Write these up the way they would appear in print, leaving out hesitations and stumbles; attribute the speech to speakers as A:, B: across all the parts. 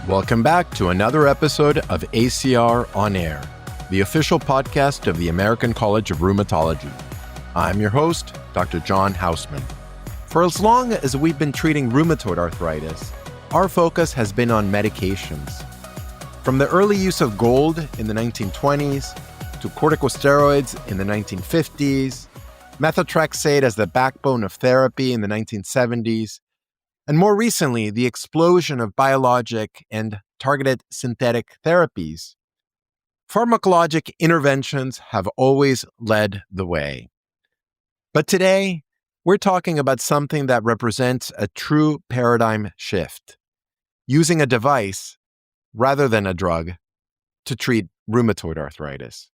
A: Welcome back to another episode of ACR On Air, the official podcast of the American College of Rheumatology. I'm your host, Dr. John Hausman. For as long as we've been treating rheumatoid arthritis, our focus has been on medications. From the early use of gold in the 1920s to corticosteroids in the 1950s, methotrexate as the backbone of therapy in the 1970s, and more recently, the explosion of biologic and targeted synthetic therapies. Pharmacologic interventions have always led the way. But today, we're talking about something that represents a true paradigm shift, using a device rather than a drug to treat rheumatoid arthritis.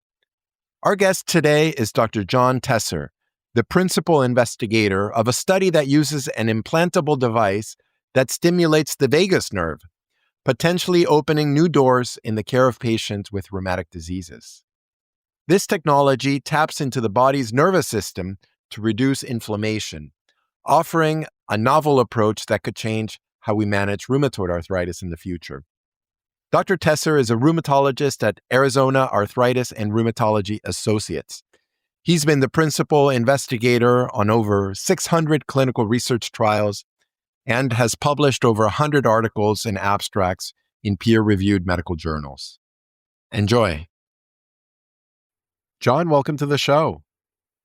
A: Our guest today is Dr. John Tesser, the principal investigator of a study that uses an implantable device that stimulates the vagus nerve, potentially opening new doors in the care of patients with rheumatic diseases. This technology taps into the body's nervous system to reduce inflammation, offering a novel approach that could change how we manage rheumatoid arthritis in the future. Dr. Tesser is a rheumatologist at Arizona Arthritis and Rheumatology Associates. He's been the principal investigator on over 600 clinical research trials and has published over 100 articles and abstracts in peer-reviewed medical journals. Enjoy. John, welcome to the show.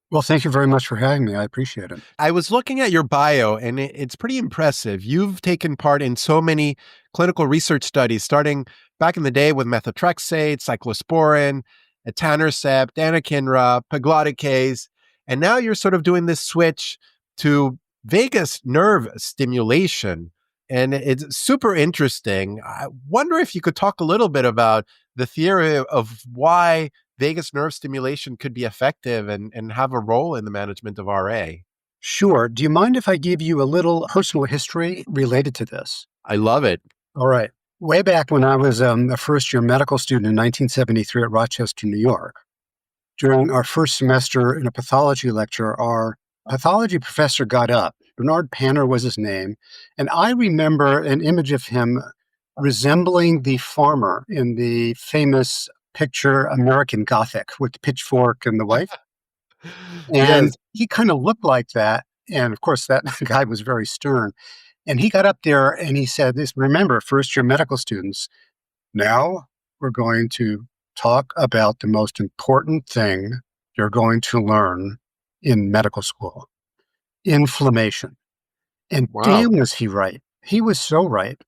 B: Well, thank you very much for having me. I appreciate it.
A: I was looking at your bio, and it's pretty impressive. You've taken part in so many clinical research studies, starting back in the day with methotrexate, cyclosporin, etanercept, anakinra, pegloticase, and now you're sort of doing this switch to vagus nerve stimulation, and it's super interesting. I wonder if you could talk a little bit about the theory of why vagus nerve stimulation could be effective and have a role in the management of RA.
B: Sure. Do you mind if I give you a little personal history related to this?
A: I love it.
B: All right. Way back when I was a first-year medical student in 1973 at Rochester, New York, during our first semester in a pathology lecture, our pathology professor got up. Bernard Panner was his name, and I remember an image of him resembling the farmer in the famous picture American Gothic with the pitchfork and the wife. And
A: Yes.
B: he kind of looked like that. And of course, that guy was very stern. And he got up there and he said this, remember, first-year medical students, now we're going to talk about the most important thing you're going to learn in medical school, inflammation. And
A: Wow.
B: damn was he right. He was so right.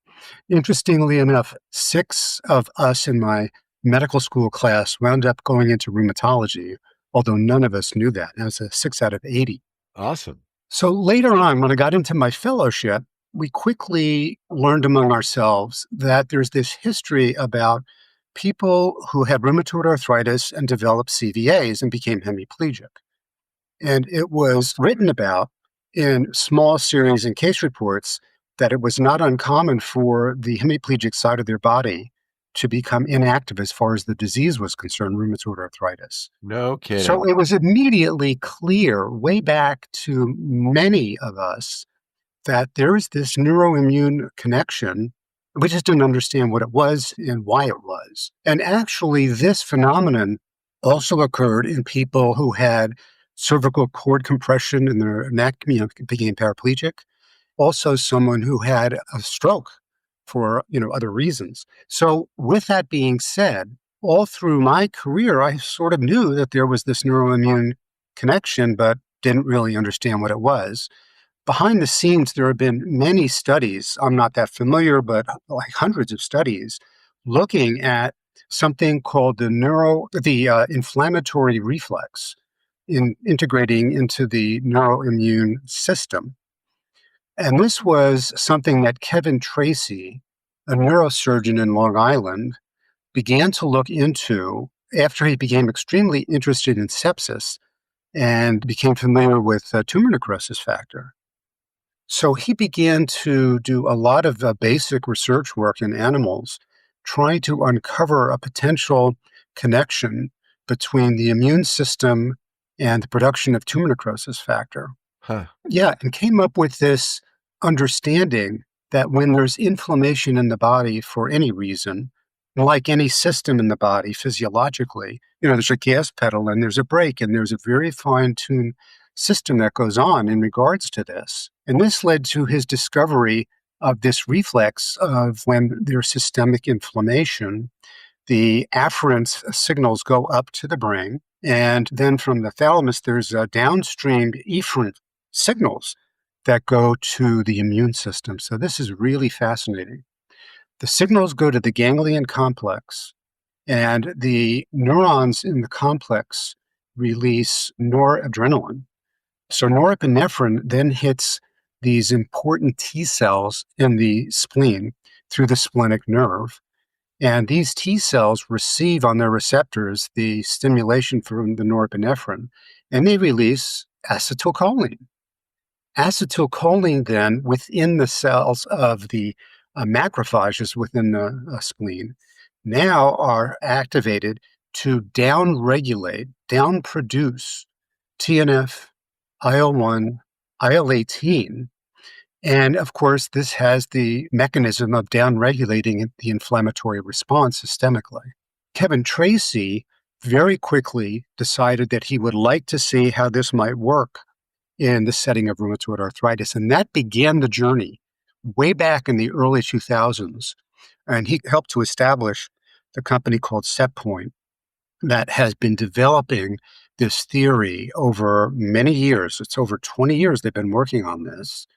B: Interestingly enough, 6 of us in my medical school class wound up going into rheumatology, although none of us knew that. It was a 6 out of 80.
A: Awesome.
B: So later on, when I got into my fellowship, we quickly learned among ourselves that there's this history about people who had rheumatoid arthritis and developed CVAs and became hemiplegic. And it was written about in small series and case reports that it was not uncommon for the hemiplegic side of their body to become inactive as far as the disease was concerned, rheumatoid arthritis.
A: No kidding.
B: So it was immediately clear way back to many of us that there is this neuroimmune connection. We just didn't understand what it was and why it was. And actually, this phenomenon also occurred in people who had cervical cord compression in their neck, became paraplegic. Also, someone who had a stroke for other reasons. So with that being said, all through my career, I sort of knew that there was this neuroimmune connection, but didn't really understand what it was. Behind the scenes, there have been many studies, I'm not that familiar, but like hundreds of studies, looking at something called the inflammatory reflex integrating into the neuroimmune system. And this was something that Kevin Tracy, a neurosurgeon in Long Island, began to look into after he became extremely interested in sepsis and became familiar with tumor necrosis factor. So he began to do a lot of basic research work in animals, trying to uncover a potential connection between the immune system and the production of tumor necrosis factor.
A: Huh.
B: Yeah, and came up with this understanding that when there's inflammation in the body for any reason, like any system in the body physiologically, there's a gas pedal and there's a brake, and there's a very fine-tuned system that goes on in regards to this. And this led to his discovery of this reflex of when there's systemic inflammation, the afferent signals go up to the brain. And then from the thalamus, there's downstream efferent signals that go to the immune system. So this is really fascinating. The signals go to the ganglion complex, and the neurons in the complex release noradrenaline. So norepinephrine then hits these important T cells in the spleen through the splenic nerve. And these T cells receive on their receptors the stimulation from the norepinephrine, and they release acetylcholine. Acetylcholine then, within the cells of the macrophages within the spleen, now are activated to downregulate, downproduce TNF, IL-1, IL-18. And of course, this has the mechanism of downregulating the inflammatory response systemically. Kevin Tracy very quickly decided that he would like to see how this might work in the setting of rheumatoid arthritis. And that began the journey way back in the early 2000s. And he helped to establish the company called SetPoint that has been developing this theory over many years. It's over 20 years they've been working on this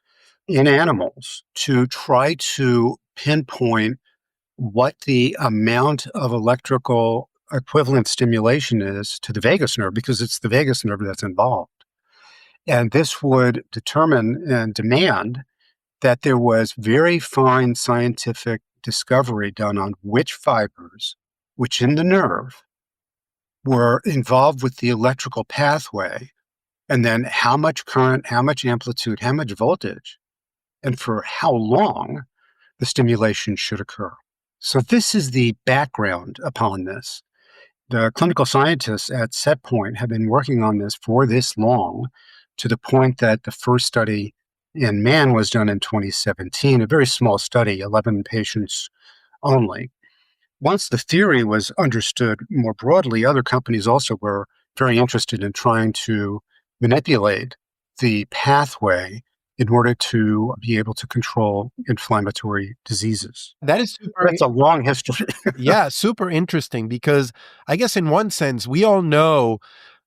B: in animals to try to pinpoint what the amount of electrical equivalent stimulation is to the vagus nerve, because it's the vagus nerve that's involved. And this would determine and demand that there was very fine scientific discovery done on which fibers, which in the nerve, were involved with the electrical pathway, and then how much current, how much amplitude, how much voltage, and for how long the stimulation should occur. So this is the background upon this. The clinical scientists at SetPoint have been working on this for this long, to the point that the first study in man was done in 2017, a very small study, 11 patients only. Once the theory was understood more broadly, other companies also were very interested in trying to manipulate the pathway in order to be able to control inflammatory diseases.
A: That is super.
B: That's a long history.
A: Yeah, super interesting, because I guess in one sense, we all know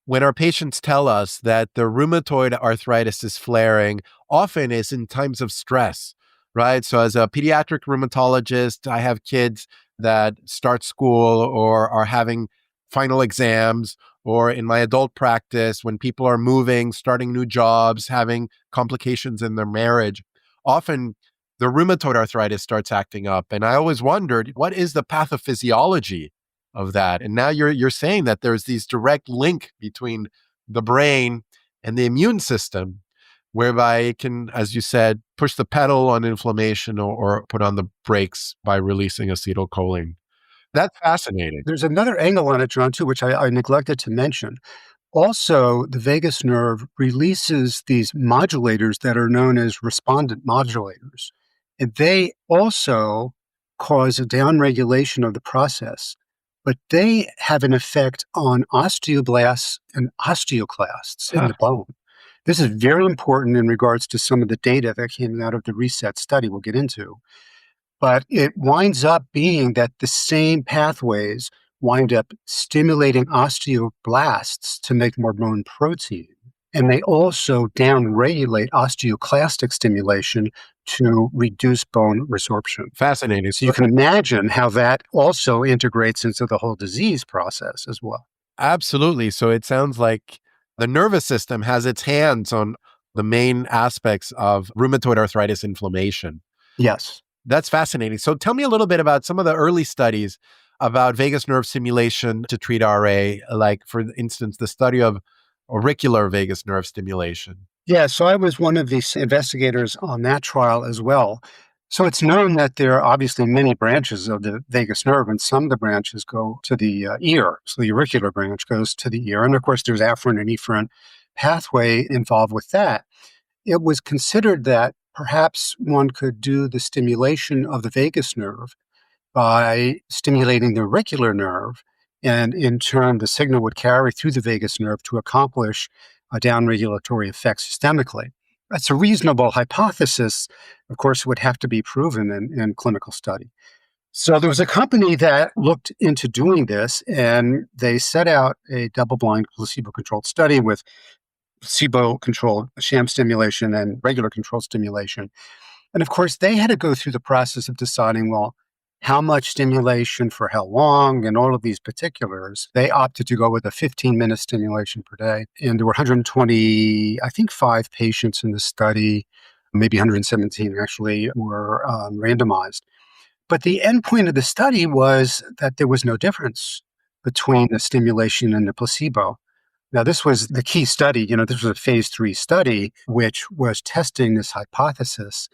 A: when our patients tell us that the rheumatoid arthritis is flaring, often is in times of stress, right? So as a pediatric rheumatologist, I have kids that start school or are having final exams, or in my adult practice, when people are moving, starting new jobs, having complications in their marriage, often the rheumatoid arthritis starts acting up. And I always wondered, what is the pathophysiology of that? And now you're saying that there's these direct link between the brain and the immune system, whereby it can, as you said, push the pedal on inflammation, or put on the brakes by releasing acetylcholine. That's fascinating.
B: There's another angle on it, John, too, which I neglected to mention. Also, the vagus nerve releases these modulators that are known as respondent modulators. And they also cause a downregulation of the process, but they have an effect on osteoblasts and osteoclasts in the bone. This is very important in regards to some of the data that came out of the RESET study we'll get into. But it winds up being that the same pathways wind up stimulating osteoblasts to make more bone protein. And they also downregulate osteoclastic stimulation to reduce bone resorption.
A: Fascinating.
B: So you can imagine how that also integrates into the whole disease process as well.
A: Absolutely. So it sounds like the nervous system has its hands on the main aspects of rheumatoid arthritis inflammation.
B: Yes.
A: That's fascinating. So tell me a little bit about some of the early studies about vagus nerve stimulation to treat RA, like, for instance, the study of auricular vagus nerve stimulation.
B: Yeah, so I was one of the investigators on that trial as well. So it's known that there are obviously many branches of the vagus nerve, and some of the branches go to the ear. So the auricular branch goes to the ear. And of course, there's afferent and efferent pathway involved with that. It was considered that perhaps one could do the stimulation of the vagus nerve by stimulating the auricular nerve. And in turn, the signal would carry through the vagus nerve to accomplish a downregulatory effect systemically. That's a reasonable hypothesis. Of course, it would have to be proven in clinical study. So there was a company that looked into doing this, and they set out a double-blind placebo-controlled study with placebo-controlled sham stimulation and regular controlled stimulation. And of course, they had to go through the process of deciding, well, how much stimulation for how long and all of these particulars. They opted to go with a 15-minute stimulation per day. And there were 120, I think, 5 patients in the study, maybe 117 actually were randomized. But the endpoint of the study was that there was no difference between the stimulation and the placebo. Now, this was the key study. This was a phase 3 study, which was testing this hypothesis.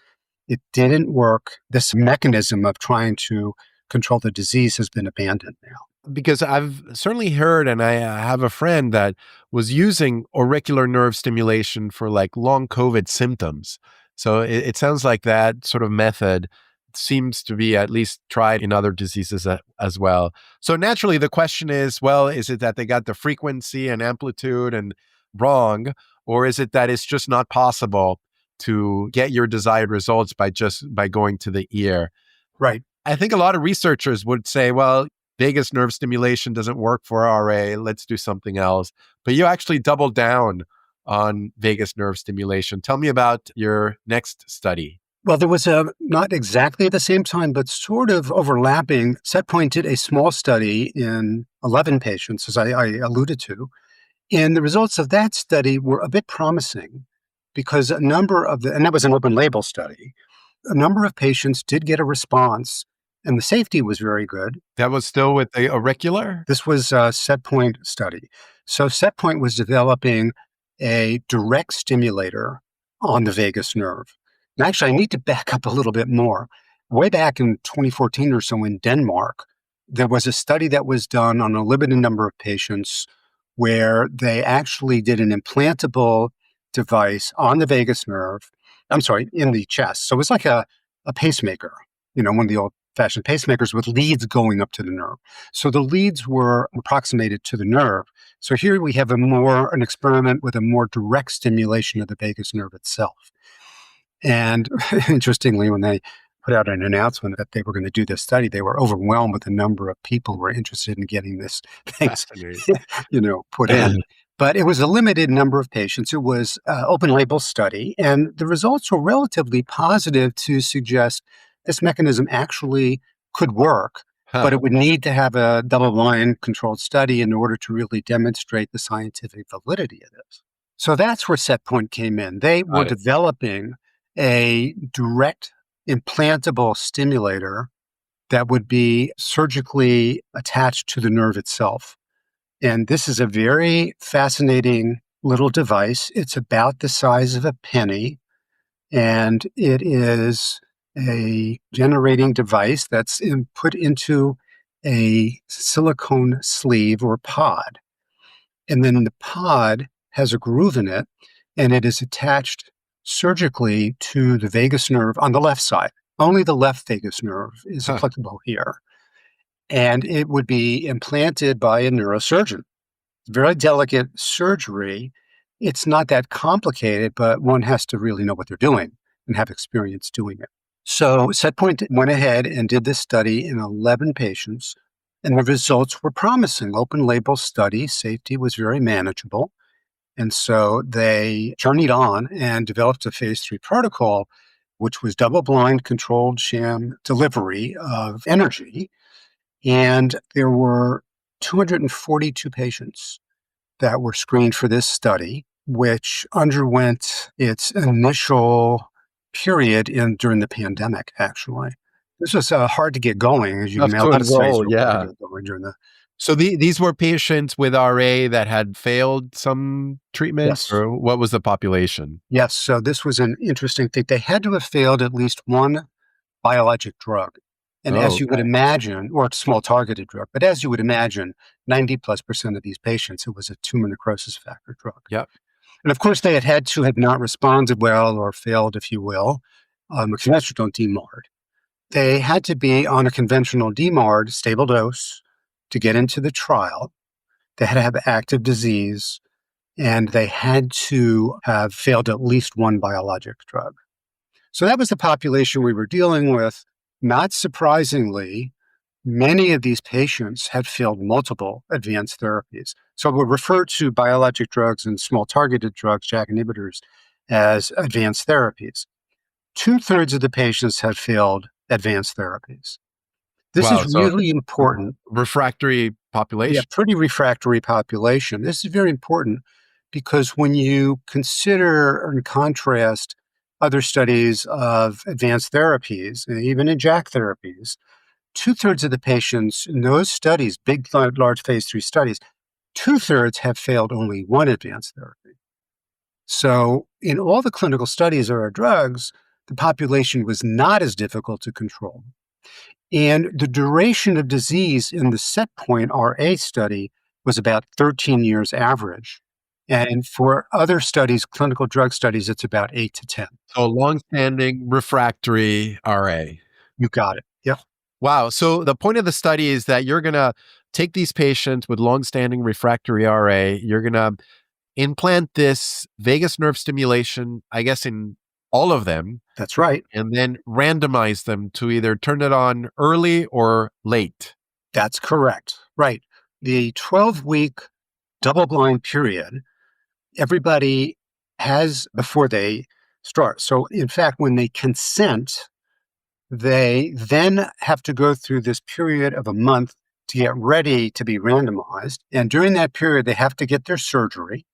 B: It didn't work. This mechanism of trying to control the disease has been abandoned now.
A: Because I've certainly heard, and I have a friend that was using auricular nerve stimulation for like long COVID symptoms. So it sounds like that sort of method seems to be at least tried in other diseases as well. So naturally, the question is, well, is it that they got the frequency and amplitude and wrong, or is it that it's just not possible to get your desired results by going to the ear?
B: Right.
A: I think a lot of researchers would say, well, vagus nerve stimulation doesn't work for RA. Let's do something else. But you actually doubled down on vagus nerve stimulation. Tell me about your next study.
B: Well, there was not exactly at the same time, but sort of overlapping. Setpoint did a small study in 11 patients, as I alluded to. And the results of that study were a bit promising because and that was an open label study, a number of patients did get a response and the safety was very good.
A: That was still with the auricular?
B: This was a Setpoint study. So Setpoint was developing a direct stimulator on the vagus nerve. And actually, I need to back up a little bit more. Way back in 2014 or so in Denmark, there was a study that was done on a limited number of patients where they actually did an implantable device on the vagus nerve, in the chest. So it was like a pacemaker, one of the old-fashioned pacemakers with leads going up to the nerve. So the leads were approximated to the nerve. So here we have an experiment with a more direct stimulation of the vagus nerve itself. And interestingly, when they put out an announcement that they were going to do this study, they were overwhelmed with the number of people who were interested in getting this thing, put in. But it was a limited number of patients. It was an open label study, and the results were relatively positive to suggest this mechanism actually could work, but it would need to have a double-blind controlled study in order to really demonstrate the scientific validity of this. So that's where Setpoint came in. They were developing a direct implantable stimulator that would be surgically attached to the nerve itself. And this is a very fascinating little device. It's about the size of a penny, and it is a generating device that's put into a silicone sleeve or pod. And then the pod has a groove in it, and it is attached surgically to the vagus nerve on the left side. Only the left vagus nerve is applicable here. And it would be implanted by a neurosurgeon. Very delicate surgery. It's not that complicated, but one has to really know what they're doing and have experience doing it. So Setpoint went ahead and did this study in 11 patients, and the results were promising. Open label study, safety was very manageable. And so they journeyed on and developed a phase 3 protocol, which was double-blind controlled sham delivery of energy. And there were 242 patients that were screened for this study, which underwent its initial period during the pandemic, actually. This was hard to get going, as you can imagine. A lot of studies were hard to get going during the.
A: So these were patients with RA that had failed some treatments, or what was the population?
B: Yes. So this was an interesting thing. They had to have failed at least one biologic drug. And as you would imagine, or a small targeted drug, but as you would imagine, 90+% of these patients, it was a tumor necrosis factor drug.
A: Yep.
B: And of course, they had to have not responded well or failed, if you will, a conventional DMARD. They had to be on a conventional DMARD, stable dose, to get into the trial. They had to have active disease, and they had to have failed at least one biologic drug. So that was the population we were dealing with. Not surprisingly, many of these patients had failed multiple advanced therapies. So we'll refer to biologic drugs and small targeted drugs, JAK inhibitors, as advanced therapies. Two-thirds of the patients had failed advanced therapies. This
A: Wow.
B: is
A: So
B: really important.
A: refractory
B: Yeah,
A: population.
B: pretty refractory population. This is very important because when you consider and contrast other studies of advanced therapies, and even in JAK therapies, two-thirds of the patients in those studies, big, large phase 3 studies, two-thirds have failed only one advanced therapy. So in all the clinical studies of our drugs, the population was not as difficult to control. And the duration of disease in the set point RA study was about 13 years average. And for other studies, clinical drug studies, it's about 8 to 10.
A: So longstanding refractory RA.
B: You got it. Yep.
A: Wow. So the point of the study is that you're going to take these patients with longstanding refractory RA, you're going to implant this vagus nerve stimulation, I guess, in all of them,
B: That's right.
A: and then randomize them to either turn it on early or late.
B: That's correct. Right. The 12-week double-blind period, everybody has before they start. So, in fact, when they consent, they then have to go through this period of a month to get ready to be randomized. And during that period, they have to get their surgery.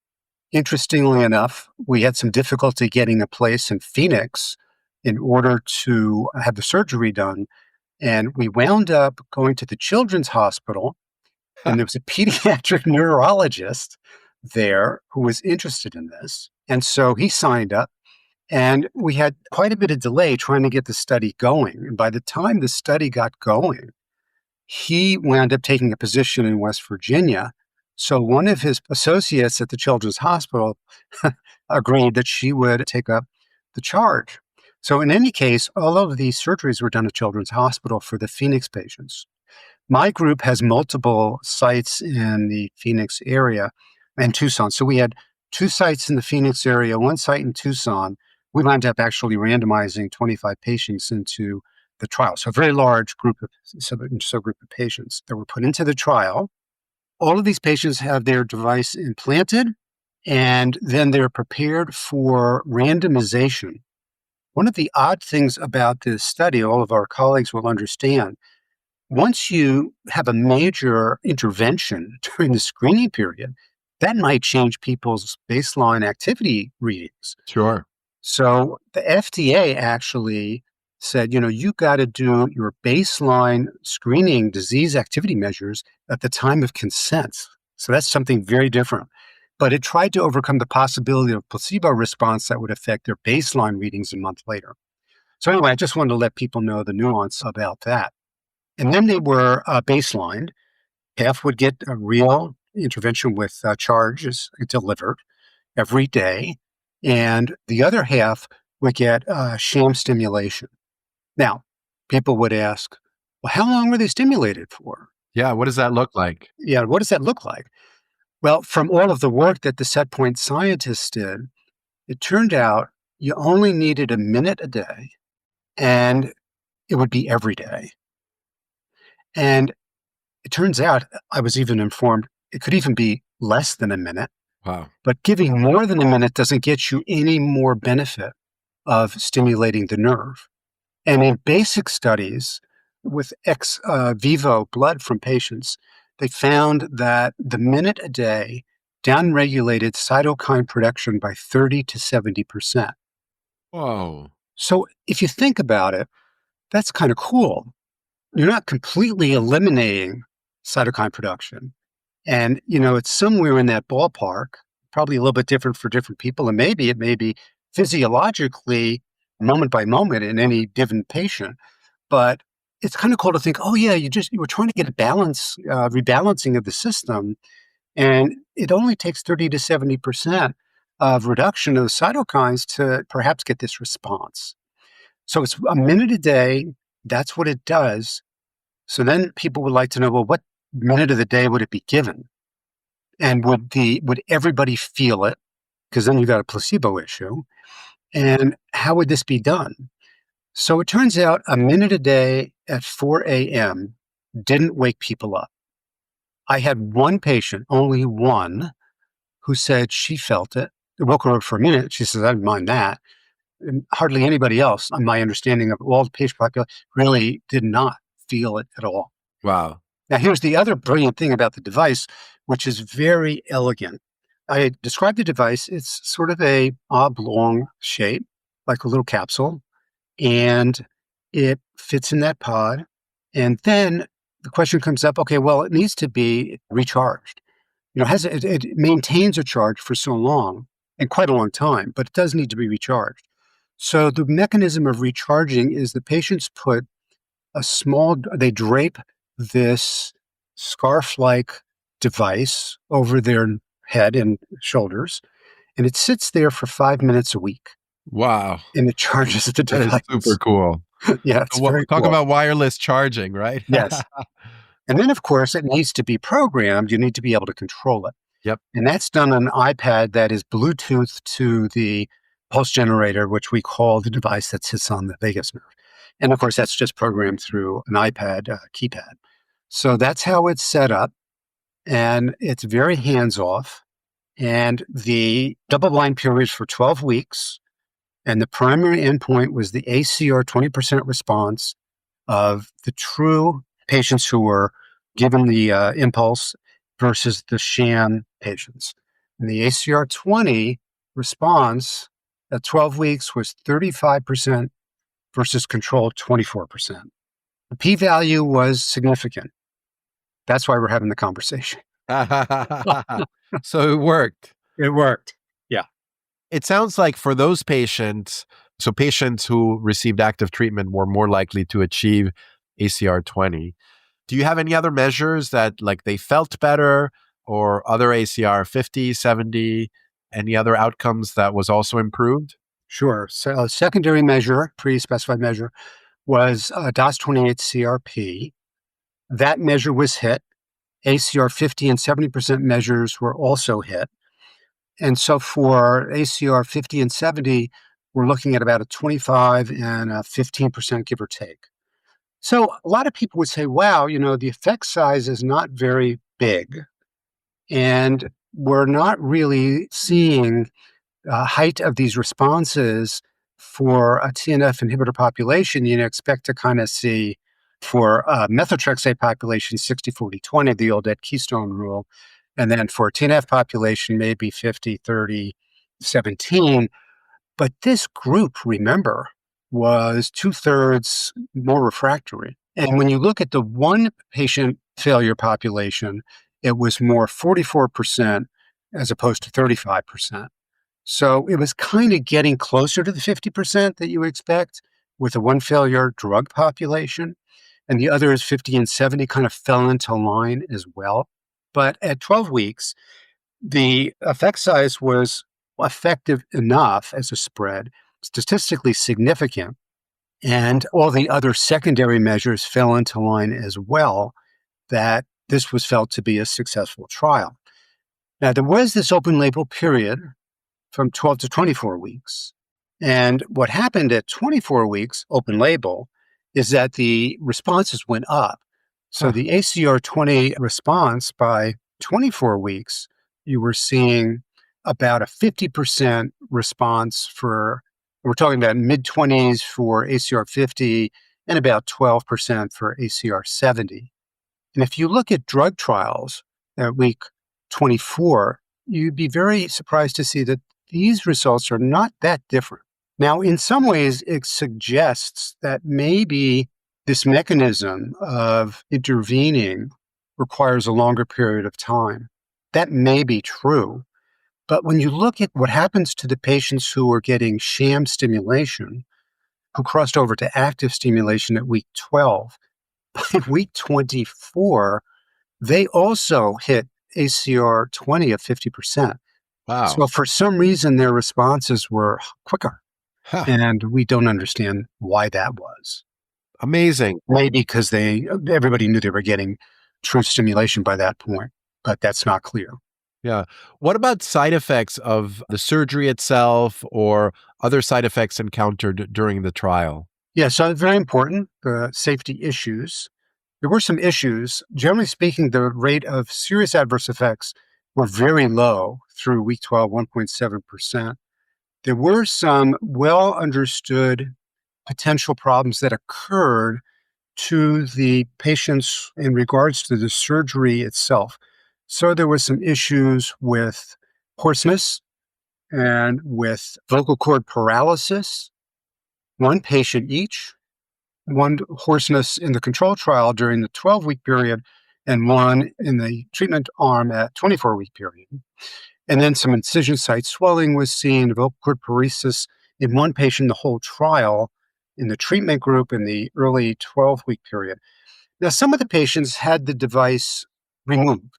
B: Interestingly enough, we had some difficulty getting a place in Phoenix in order to have the surgery done. And we wound up going to the Children's Hospital, and there was a pediatric neurologist there who was interested in this. And so he signed up, and we had quite a bit of delay trying to get the study going. And by the time the study got going, he wound up taking a position in West Virginia. So one of his associates at the Children's Hospital agreed that she would take up the charge. So in any case, all of these surgeries were done at Children's Hospital for the Phoenix patients. My group has multiple sites in the Phoenix area and Tucson. So we had two sites in the Phoenix area, one site in Tucson. We wound up actually randomizing 25 patients into the trial. So a very large group of subgroup of patients that were put into the trial. All of these patients have their device implanted, and then they're prepared for randomization. One of the odd things about this study, all of our colleagues will understand, once you have a major intervention during the screening period, that might change people's baseline activity readings.
A: Sure.
B: So the FDA actually said, you got to do your baseline screening disease activity measures at the time of consent. So that's something very different. But it tried to overcome the possibility of placebo response that would affect their baseline readings a month later. So anyway, I just wanted to let people know the nuance about that. And then they were baselined. Half would get a real intervention with charges delivered every day, and the other half would get sham stimulation. Now, people would ask, well, how long were they stimulated for?
A: Yeah. What does that look like?
B: Yeah, what does that look like? Well, from all of the work that the set point scientists did, it turned out you only needed a minute a day, and it would be every day. And it turns out, I was even informed, it could even be less than a minute.
A: Wow.
B: But giving more than a minute doesn't get you any more benefit of stimulating the nerve. And in basic studies with ex vivo blood from patients, they found that the minute a day downregulated cytokine production by 30 to 70%.
A: Whoa.
B: So if you think about it, that's kind of cool. You're not completely eliminating cytokine production. And, it's somewhere in that ballpark, probably a little bit different for different people. And maybe it may be physiologically moment by moment in any given patient. But it's kind of cool to think, oh, yeah, you were trying to get a balance, rebalancing of the system. And it only takes 30 to 70% of reduction of the cytokines to perhaps get this response. So it's a minute a day. That's what it does. So then people would like to know, well, what minute of the day would it be given? And would everybody feel it? Because then you've got a placebo issue. And how would this be done? So it turns out a minute a day at 4 a.m. didn't wake people up. I had one patient, only one, who said she felt it. It woke her up for a minute. She says, I didn't mind that. And hardly anybody else, on my understanding of all the patient population, really did not feel it at all.
A: Wow.
B: Now, here's the other brilliant thing about the device, which is very elegant. I described the device. It's sort of a oblong shape, like a little capsule, and it fits in that pod. And then the question comes up, okay, well, it needs to be recharged. It maintains a charge for so long and quite a long time, but it does need to be recharged. So the mechanism of recharging is the patients put they drape this scarf-like device over their head and shoulders, and it sits there for 5 minutes a week,
A: Wow.
B: and it charges the
A: That is super
B: device.
A: cool.
B: Yeah, it's very
A: Talk
B: cool.
A: about wireless charging, right?
B: Yes. And then, of course, it needs to be programmed. You need to be able to control it.
A: Yep.
B: And that's done on an iPad that is Bluetooth to the pulse generator, which we call the device that sits on the vagus nerve. And of course, that's just programmed through an iPad keypad. So that's how it's set up. And it's very hands off. And the double blind period is for 12 weeks. And the primary endpoint was the ACR 20% response of the true patients who were given the impulse versus the sham patients. And the ACR 20 response at 12 weeks was 35% versus control 24%. The p value was significant. That's why we're having the conversation.
A: So it worked.
B: It worked. Yeah.
A: It sounds like for those patients, so patients who received active treatment were more likely to achieve ACR 20. Do you have any other measures that like they felt better or other ACR 50, 70, any other outcomes that was also improved?
B: Sure. So a secondary measure, pre-specified measure, was DOS-28 CRP. That measure was hit. ACR 50 and 70% measures were also hit. And so for ACR 50 and 70, we're looking at about a 25 and a 15% give or take. So a lot of people would say, wow, the effect size is not very big. And we're not really seeing height of these responses for a TNF inhibitor population. You expect to kind of see for methotrexate population 60-40-20, the old Ed Keystone rule. And then for a TNF population, maybe 50-30-17. But this group, remember, was 2/3 more refractory. And when you look at the one patient failure population, it was more 44% as opposed to 35%. So it was kind of getting closer to the 50% that you would expect with a one failure drug population. And the other is 50 and 70 kind of fell into line as well. But at 12 weeks, the effect size was effective enough as a spread, statistically significant, and all the other secondary measures fell into line as well, that this was felt to be a successful trial. Now, there was this open label period from 12 to 24 weeks. And what happened at 24 weeks, open label, is that the responses went up. So the ACR 20 response by 24 weeks, you were seeing about a 50% response we're talking about mid 20s for ACR 50 and about 12% for ACR 70. And if you look at drug trials at week 24, you'd be very surprised to see that these results are not that different. Now, in some ways, it suggests that maybe this mechanism of intervening requires a longer period of time. That may be true. But when you look at what happens to the patients who are getting sham stimulation, who crossed over to active stimulation at week 12, by week 24, they also hit ACR 20 of 50%.
A: Wow.
B: So for some reason, their responses were quicker.
A: Huh.
B: And we don't understand why that was.
A: Amazing.
B: Maybe because everybody knew they were getting true stimulation by that point, but that's not clear.
A: Yeah. What about side effects of the surgery itself or other side effects encountered during the trial?
B: Yeah, so very important, the safety issues. There were some issues. Generally speaking, the rate of serious adverse effects were very low through week 12, 1.7%. There were some well understood potential problems that occurred to the patients in regards to the surgery itself. So there was some issues with hoarseness and with vocal cord paralysis, one patient each, one hoarseness in the control trial during the 12-week period, and one in the treatment arm at 24-week period. And then some incision site swelling was seen, vocal cord paresis in one patient the whole trial in the treatment group in the early 12-week period. Now, some of the patients had the device removed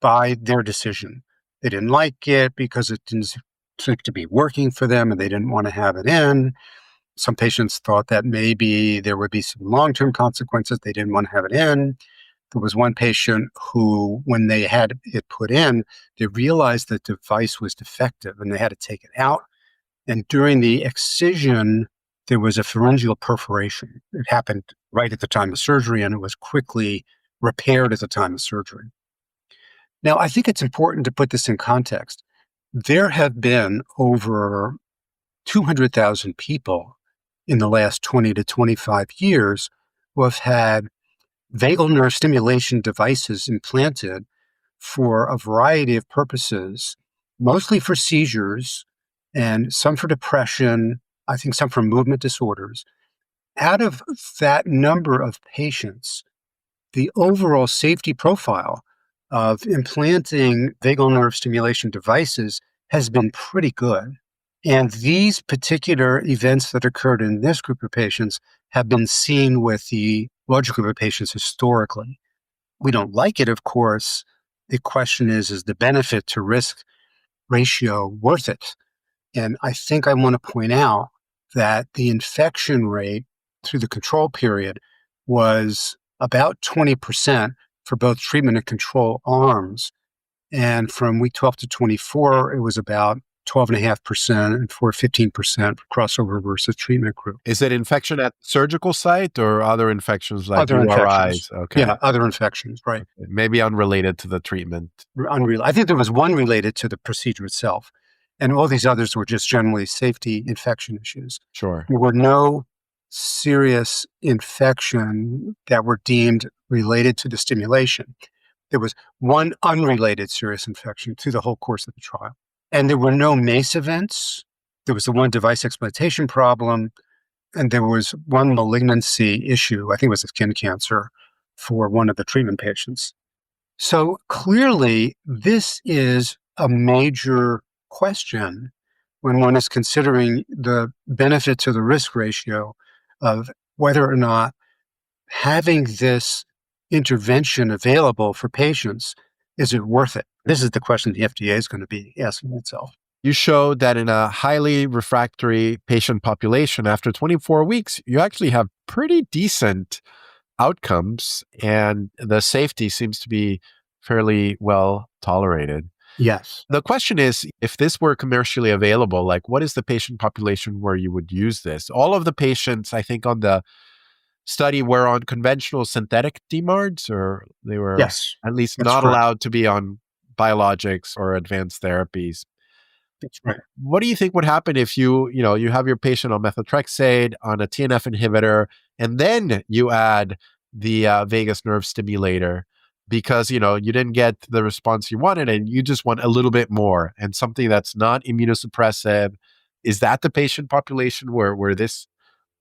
B: by their decision. They didn't like it because it didn't seem to be working for them and they didn't want to have it in. Some patients thought that maybe there would be some long-term consequences. They didn't want to have it in. There was one patient who, when they had it put in, they realized the device was defective and they had to take it out. And during the excision, there was a pharyngeal perforation. It happened right at the time of surgery and it was quickly repaired at the time of surgery. Now, I think it's important to put this in context. There have been over 200,000 people in the last 20 to 25 years who have had vagal nerve stimulation devices implanted for a variety of purposes, mostly for seizures and some for depression, I think some for movement disorders. Out of that number of patients, the overall safety profile of implanting vagal nerve stimulation devices has been pretty good. And these particular events that occurred in this group of patients have been seen with the larger group of patients historically. We don't like it, of course. The question is the benefit to risk ratio worth it? And I think I want to point out that the infection rate through the control period was about 20% for both treatment and control arms. And from week 12 to 24, it was about 12.5% and for 15% crossover versus treatment group.
A: Is it infection at surgical site or other infections like
B: Other infections.
A: URIs? Okay.
B: Yeah, other infections, right.
A: Maybe unrelated to the treatment.
B: Unreal. I think there was one related to the procedure itself, and all these others were just generally safety infection issues.
A: Sure.
B: There were no serious infection that were deemed related to the stimulation. There was one unrelated serious infection through the whole course of the trial. And there were no MACE events. There was the one device exploitation problem, and there was one malignancy issue. I think it was a skin cancer for one of the treatment patients. So clearly, this is a major question when one is considering the benefit to the risk ratio of whether or not having this intervention available for patients, is it worth it? This is the question the FDA is going to be asking itself.
A: You showed that in a highly refractory patient population, after 24 weeks, you actually have pretty decent outcomes and the safety seems to be fairly well tolerated.
B: Yes.
A: The question is, if this were commercially available, like what is the patient population where you would use this? All of the patients, I think, on the study were on conventional synthetic DMARDs, or they were
B: Yes.
A: at least
B: That's
A: not
B: correct.
A: allowed to be on biologics or advanced therapies.
B: That's right.
A: What do you think would happen if you have your patient on methotrexate, on a TNF inhibitor, and then you add the vagus nerve stimulator because, you didn't get the response you wanted and you just want a little bit more and something that's not immunosuppressive? Is that the patient population where this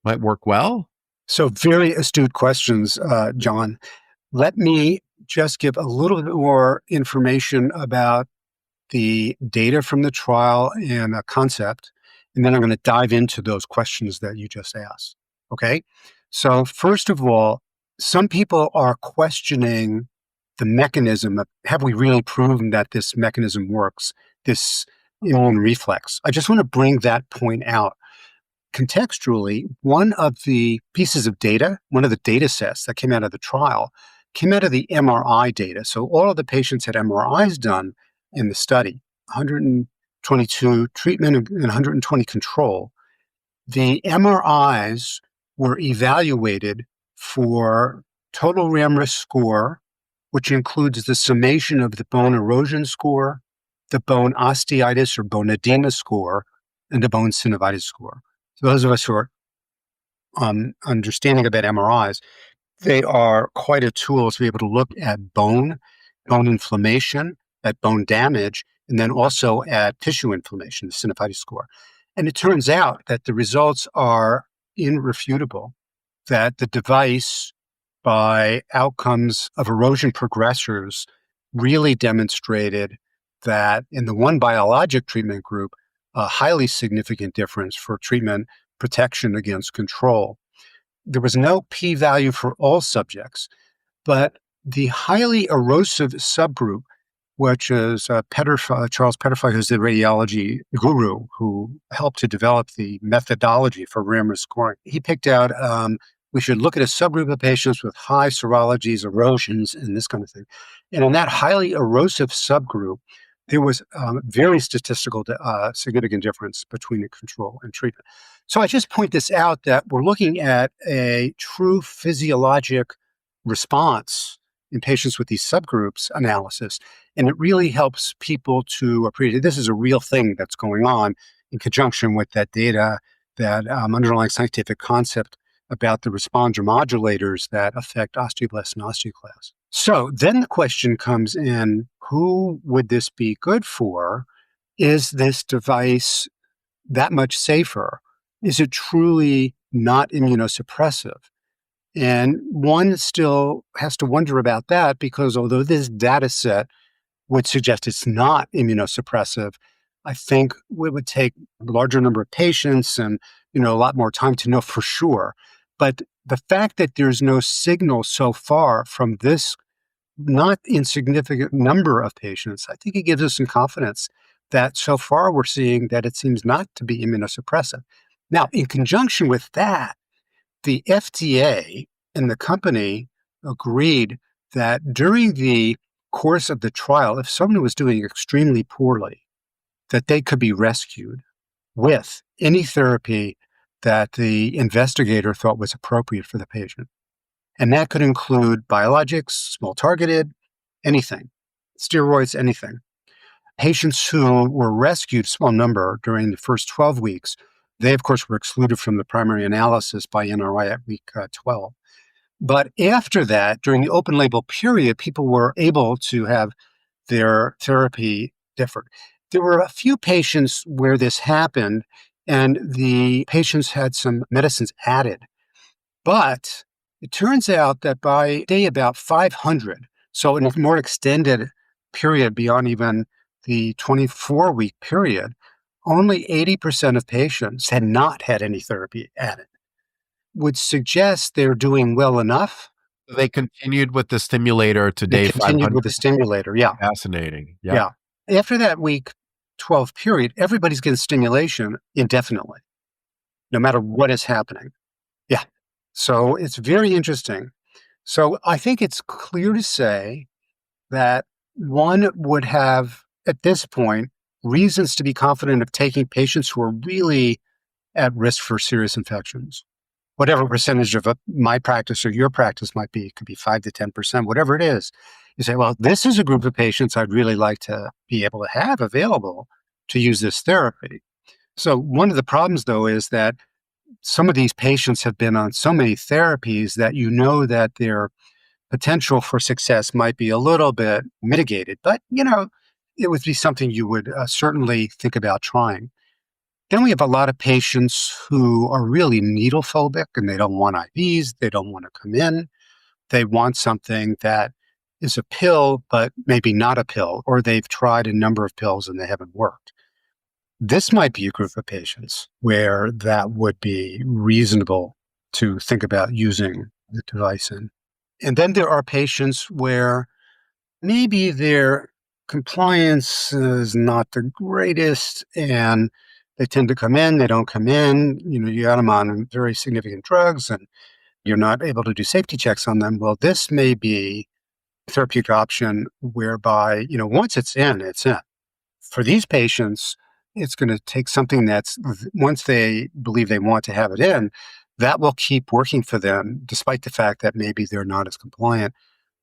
A: might work well?
B: So very astute questions, John. Let me just give a little bit more information about the data from the trial and a concept, and then I'm going to dive into those questions that you just asked. Okay? So, first of all, some people are questioning the mechanism of have we really proven that this mechanism works, this immune reflex? I just want to bring that point out. contextually, one of the pieces of data, one of the data sets that came out of the trial, came out of the MRI data. So all of the patients had MRIs done in the study, 122 treatment and 120 control. The MRIs were evaluated for total RAM risk score, which includes the summation of the bone erosion score, the bone osteitis or bone edema score, and the bone synovitis score. So those of us who are understanding about MRIs, they are quite a tool to be able to look at bone inflammation, at bone damage, and then also at tissue inflammation, the synovitis score. And it turns out that the results are irrefutable, that the device, by outcomes of erosion progressors, really demonstrated that in the one biologic treatment group, a highly significant difference for treatment protection against control. There was no p-value for all subjects, but the highly erosive subgroup, which is Charles Petterfy, who's the radiology guru who helped to develop the methodology for RAM risk scoring. He picked out we should look at a subgroup of patients with high serologies, erosions, and this kind of thing. And in that highly erosive subgroup, there was very statistical significant difference between the control and treatment. So I just point this out that we're looking at a true physiologic response in patients with these subgroups analysis. And it really helps people to appreciate this is a real thing that's going on in conjunction with that data, that underlying scientific concept about the responder modulators that affect osteoblasts and osteoclasts. So then the question comes in, who would this be good for? Is this device that much safer? Is it truly not immunosuppressive? And one still has to wonder about that because although this data set would suggest it's not immunosuppressive, I think it would take a larger number of patients and a lot more time to know for sure. But the fact that there's no signal so far from this not insignificant number of patients, I think it gives us some confidence that so far we're seeing that it seems not to be immunosuppressive. Now, in conjunction with that, the FDA and the company agreed that during the course of the trial, if someone was doing extremely poorly, that they could be rescued with any therapy that the investigator thought was appropriate for the patient. And that could include biologics, small targeted, anything, steroids, anything. Patients who were rescued, small number, during the first 12 weeks, they, of course, were excluded from the primary analysis by NRI at week 12. But after that, during the open label period, people were able to have their therapy differed. There were a few patients where this happened, and the patients had some medicines added. But it turns out that by day about 500, so in a more extended period beyond even the 24-week period, only 80% of patients had not had any therapy added, would suggest they're doing well enough.
A: They continued with the stimulator to
B: They
A: day
B: continued
A: 500.
B: with the stimulator, yeah.
A: Fascinating.
B: Yeah. After that week 12 period, everybody's getting stimulation indefinitely, no matter what is happening. Yeah. So it's very interesting. So I think it's clear to say that one would have, at this point, reasons to be confident of taking patients who are really at risk for serious infections. Whatever percentage of my practice or your practice might be, it could be 5 to 10%, whatever it is. You say, well, this is a group of patients I'd really like to be able to have available to use this therapy. So one of the problems, though, is that some of these patients have been on so many therapies that that their potential for success might be a little bit mitigated. But, it would be something you would certainly think about trying. Then we have a lot of patients who are really needle phobic and they don't want IVs. They don't want to come in. They want something that is a pill, but maybe not a pill, or they've tried a number of pills and they haven't worked. This might be a group of patients where that would be reasonable to think about using the device in. And then there are patients where maybe their compliance is not the greatest and They tend to come in, they don't come in, you got them on very significant drugs and you're not able to do safety checks on them. Well, this may be a therapeutic option whereby, once it's in, it's in. For these patients, it's going to take something that's, once they believe they want to have it in, that will keep working for them, despite the fact that maybe they're not as compliant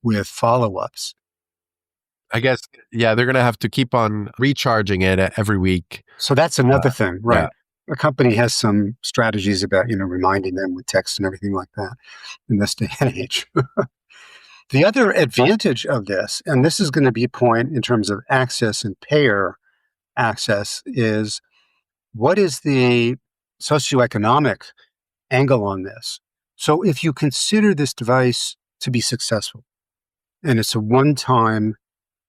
B: with follow-ups.
A: I guess, yeah, they're going to have to keep on recharging it every week.
B: So that's another thing,
A: Yeah.
B: right? A company has some strategies about, reminding them with text and everything like that in this day and age. The other advantage of this, and this is going to be a point in terms of access and payer access, is what is the socioeconomic angle on this? So if you consider this device to be successful, and it's a one-time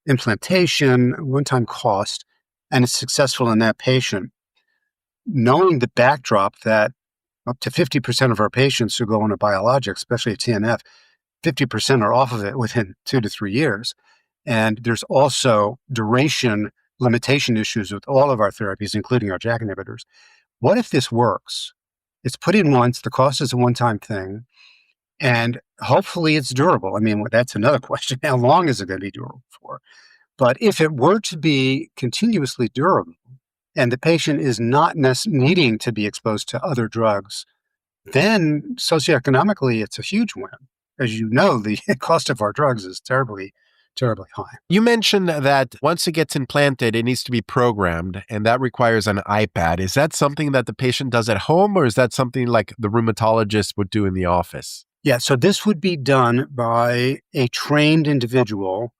B: implantation, one-time cost, and it's successful in that patient, knowing the backdrop that up to 50% of our patients who go on a biologic, especially a TNF, 50% are off of it within 2 to 3 years. And there's also duration limitation issues with all of our therapies, including our JAK inhibitors. What if this works? It's put in once, the cost is a one-time thing, and hopefully it's durable. I mean, that's another question. How long is it going to be durable for? But if it were to be continuously durable and the patient is not needing to be exposed to other drugs, then socioeconomically, it's a huge win. As you know, the cost of our drugs is terribly, terribly high.
A: You mentioned that once it gets implanted, it needs to be programmed, and that requires an iPad. Is that something that the patient does at home, or is that something like the rheumatologist would do in the office?
B: Yeah, so this would be done by a trained individual,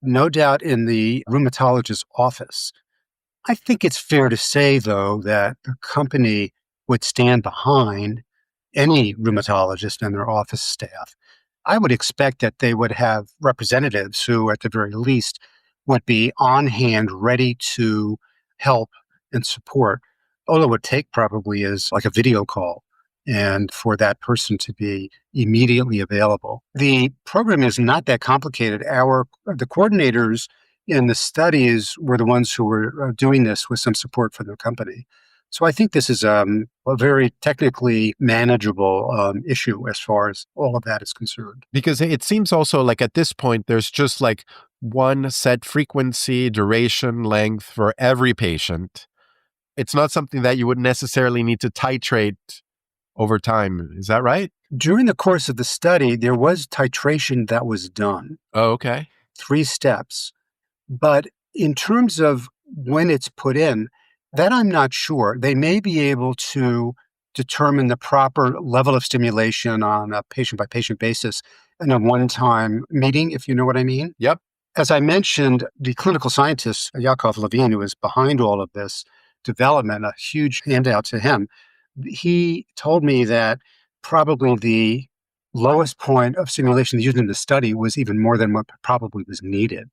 B: no doubt in the rheumatologist's office. I think it's fair to say, though, that the company would stand behind any rheumatologist and their office staff. I would expect that they would have representatives who, at the very least, would be on hand, ready to help and support. All it would take probably is like a video call and for that person to be immediately available. The program is not that complicated. The coordinators in the studies were the ones who were doing this with some support from the company. So I think this is a very technically manageable issue as far as all of that is concerned.
A: Because it seems also like at this point, there's just like one set frequency, duration, length for every patient. It's not something that you would necessarily need to titrate over time. Is that right?
B: During the course of the study, there was titration that was done,
A: Oh, okay.
B: 3 steps. But in terms of when it's put in, that I'm not sure. They may be able to determine the proper level of stimulation on a patient-by-patient basis in a one-time meeting, if you know what I mean.
A: Yep.
B: As I mentioned, the clinical scientist, Yakov Levine, who is behind all of this development, a huge handout to him, he told me that probably the lowest point of stimulation used in the study was even more than what probably was needed.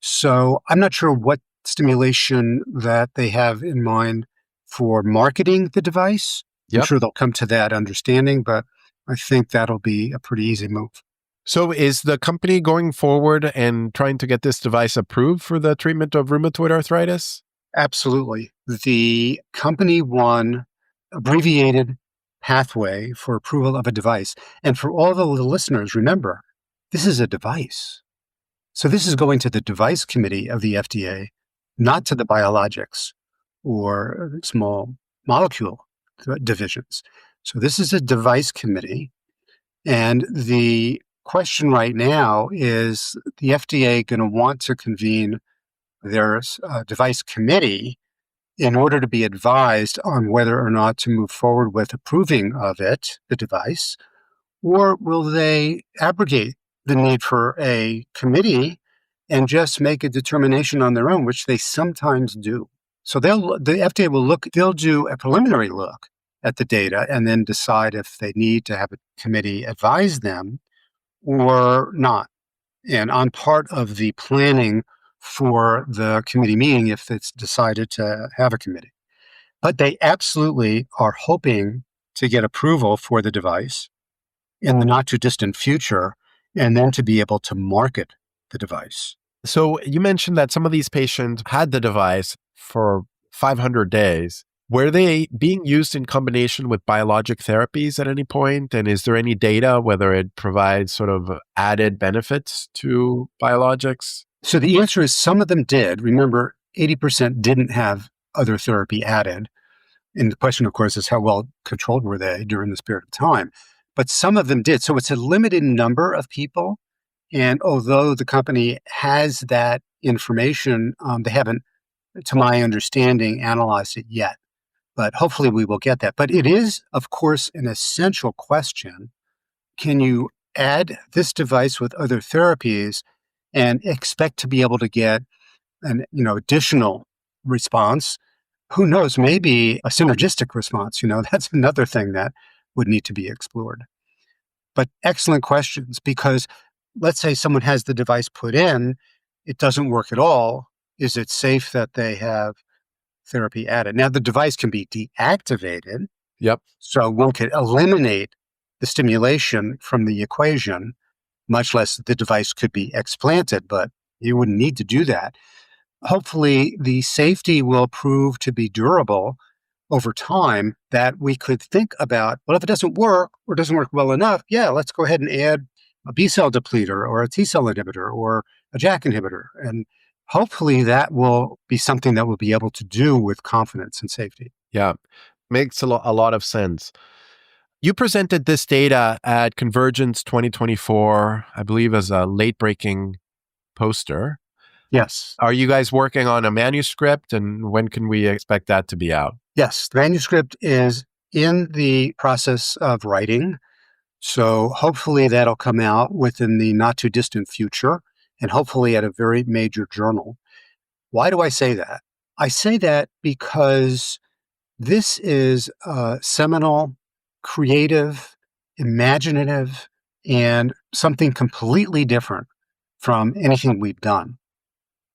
B: So I'm not sure what stimulation that they have in mind for marketing the device. I'm
A: Yep.
B: sure they'll come to that understanding, but I think that'll be a pretty easy move.
A: So is the company going forward and trying to get this device approved for the treatment of rheumatoid arthritis?
B: Absolutely. The company won abbreviated pathway for approval of a device. And for all the listeners, remember, this is a device. So this is going to the device committee of the FDA, not to the biologics or small molecule divisions. So this is a device committee. And the question right now is the FDA going to want to convene their device committee in order to be advised on whether or not to move forward with approving of it, the device, or will they abrogate the need for a committee and just make a determination on their own, which they sometimes do. So the FDA will they'll do a preliminary look at the data and then decide if they need to have a committee advise them or not. And on part of the planning for the committee meeting, if it's decided to have a committee. But they absolutely are hoping to get approval for the device in the not too distant future, and then to be able to market the device.
A: So you mentioned that some of these patients had the device for 500 days. Were they being used in combination with biologic therapies at any point? And is there any data whether it provides sort of added benefits to biologics?
B: So the answer is some of them did. Remember, 80% didn't have other therapy added. And the question, of course, is how well controlled were they during this period of time? But some of them did. So it's a limited number of people. And although the company has that information, they haven't, to my understanding, analyzed it yet. But hopefully we will get that. But it is, of course, an essential question. Can you add this device with other therapies and expect to be able to get an additional response? Who knows, maybe a synergistic response, that's another thing that would need to be explored. But excellent questions, because let's say someone has the device put in, it doesn't work at all. Is it safe that they have therapy added? Now, the device can be deactivated,
A: Yep.
B: so one could eliminate the stimulation from the equation, much less the device could be explanted, but you wouldn't need to do that. Hopefully, the safety will prove to be durable over time, that we could think about, well, if it doesn't work or doesn't work well enough, yeah, let's go ahead and add a B cell depleter or a T cell inhibitor or a JAK inhibitor. And hopefully that will be something that we'll be able to do with confidence and safety.
A: Yeah. Makes a lot of sense. You presented this data at Convergence 2024, I believe, as a late breaking poster.
B: Yes.
A: Are you guys working on a manuscript, and when can we expect that to be out?
B: Yes. The manuscript is in the process of writing. So hopefully that'll come out within the not too distant future, and hopefully at a very major journal. Why do I say that? I say that because this is seminal, creative, imaginative, and something completely different from anything we've done.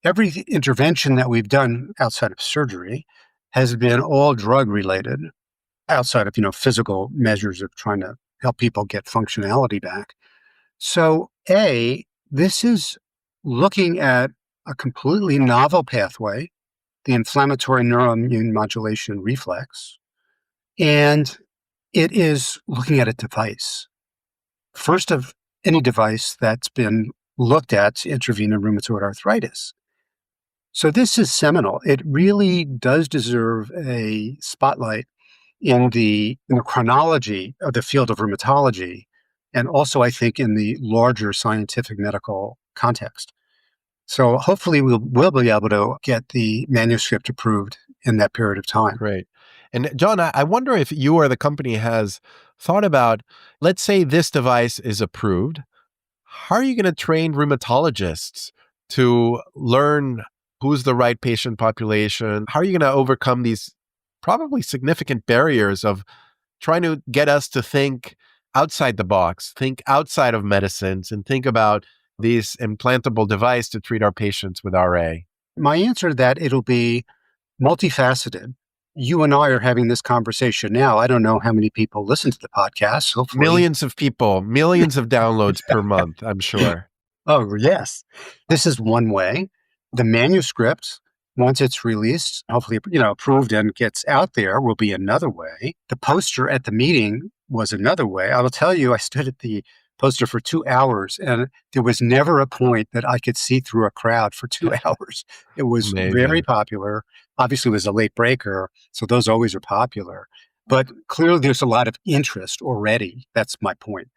B: Every intervention that we've done outside of surgery has been all drug related, outside of, physical measures of trying to help people get functionality back. So, this is looking at a completely novel pathway, the inflammatory neuroimmune modulation reflex, and it is looking at a device. First of any device that's been looked at to intervene in rheumatoid arthritis. So this is seminal. It really does deserve a spotlight in the chronology of the field of rheumatology, and also, I think, in the larger scientific medical context. So hopefully we'll be able to get the manuscript approved in that period of time.
A: Great. And John, I wonder if you or the company has thought about, let's say this device is approved. How are you going to train rheumatologists to learn who's the right patient population? How are you going to overcome these probably significant barriers of trying to get us to think outside the box, think outside of medicines, and think about these implantable device to treat our patients with RA?
B: My answer to that, it'll be multifaceted. You and I are having this conversation now. I don't know how many people listen to the podcast. Hopefully,
A: Millions of people, millions of downloads per month, I'm sure.
B: Oh, yes. This is one way. The manuscript, once it's released, hopefully, approved and gets out there, will be another way. The poster at the meeting was another way. I will tell you, I stood at the poster for 2 hours, and there was never a point that I could see through a crowd for 2 hours. It was very
A: Amazing.
B: popular. Obviously, it was a late breaker, so those always are popular. But clearly, there's a lot of interest already. That's my point.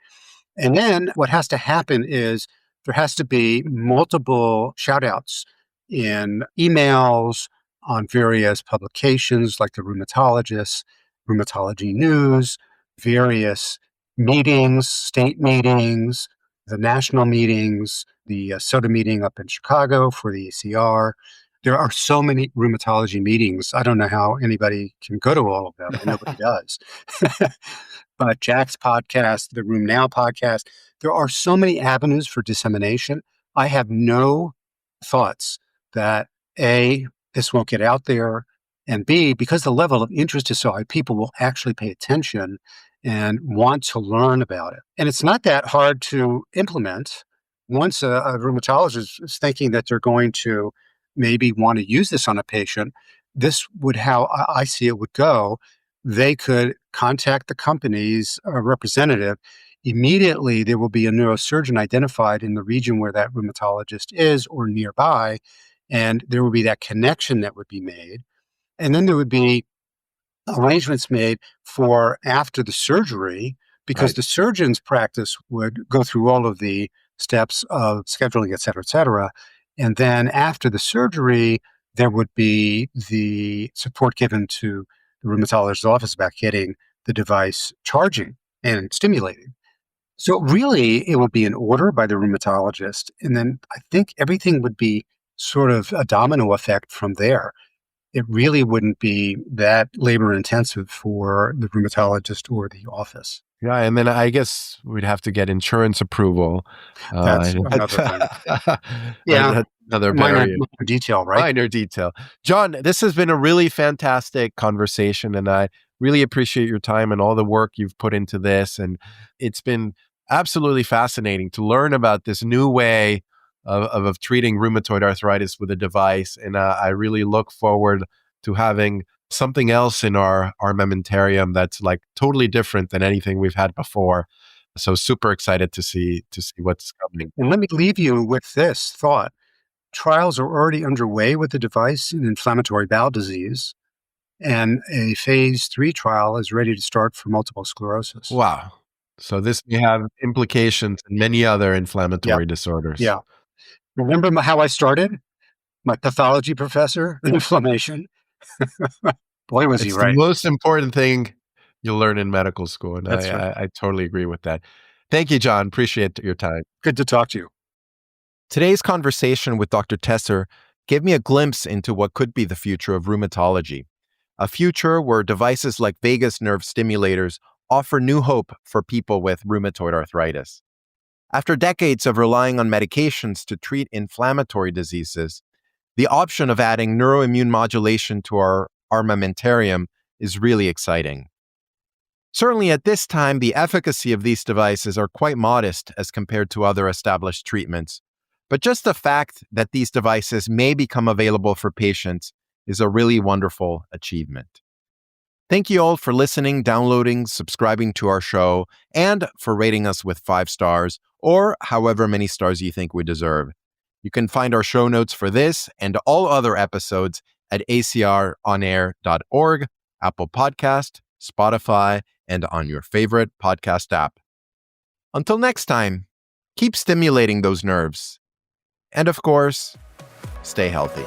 B: And then what has to happen is there has to be multiple shout outs in emails, on various publications like the Rheumatologist, Rheumatology News, various meetings, state meetings, the national meetings, the SOTA meeting up in Chicago for the ECR. There are so many rheumatology meetings. I don't know how anybody can go to all of them, and nobody does. But Jack's podcast, the Room Now podcast, there are so many avenues for dissemination. I have no thoughts that A, this won't get out there, and B, because the level of interest is so high, people will actually pay attention and want to learn about it. And it's not that hard to implement. Once a rheumatologist is thinking that they're going to maybe want to use this on a patient, this would how I see it would go. They could contact the company's representative. Immediately, there will be a neurosurgeon identified in the region where that rheumatologist is or nearby, and there will be that connection that would be made. And then there would be arrangements made for after the surgery, because
A: Right.
B: the surgeon's practice would go through all of the steps of scheduling, et cetera. And then after the surgery, there would be the support given to the rheumatologist's office about getting the device charging and stimulating. So really, it would be an order by the rheumatologist. And then I think everything would be sort of a domino effect from there. It really wouldn't be that labor intensive for the rheumatologist or the office.
A: Yeah, and then I guess we'd have to get insurance approval.
B: That's
A: And
B: another thing. Yeah,
A: that's another
B: minor
A: barrier.
B: detail, right?
A: Minor detail. John, this has been a really fantastic conversation, and I really appreciate your time and all the work you've put into this. And it's been absolutely fascinating to learn about this new way of treating rheumatoid arthritis with a device. And I really look forward to having something else in our armamentarium that's like totally different than anything we've had before. So super excited to see what's coming.
B: And let me leave you with this thought. Trials are already underway with the device in inflammatory bowel disease, and a phase 3 trial is ready to start for multiple sclerosis.
A: Wow. So this may have implications in many other
B: Yeah,
A: inflammatory disorders.
B: yeah. Remember how I started? My pathology professor, inflammation. Boy, was he
A: It's the
B: right.
A: most important thing you'll learn in medical school, and
B: That's right.
A: I totally agree with that. Thank you, John. Appreciate your time.
B: Good to talk to you.
A: Today's conversation with Dr. Tesser gave me a glimpse into what could be the future of rheumatology, a future where devices like vagus nerve stimulators offer new hope for people with rheumatoid arthritis. After decades of relying on medications to treat inflammatory diseases, the option of adding neuroimmune modulation to our armamentarium is really exciting. Certainly at this time, the efficacy of these devices are quite modest as compared to other established treatments. But just the fact that these devices may become available for patients is a really wonderful achievement. Thank you all for listening, downloading, subscribing to our show, and for rating us with 5 stars, or however many stars you think we deserve. You can find our show notes for this and all other episodes at acronair.org, Apple Podcast, Spotify, and on your favorite podcast app. Until next time, keep stimulating those nerves. And of course, stay healthy.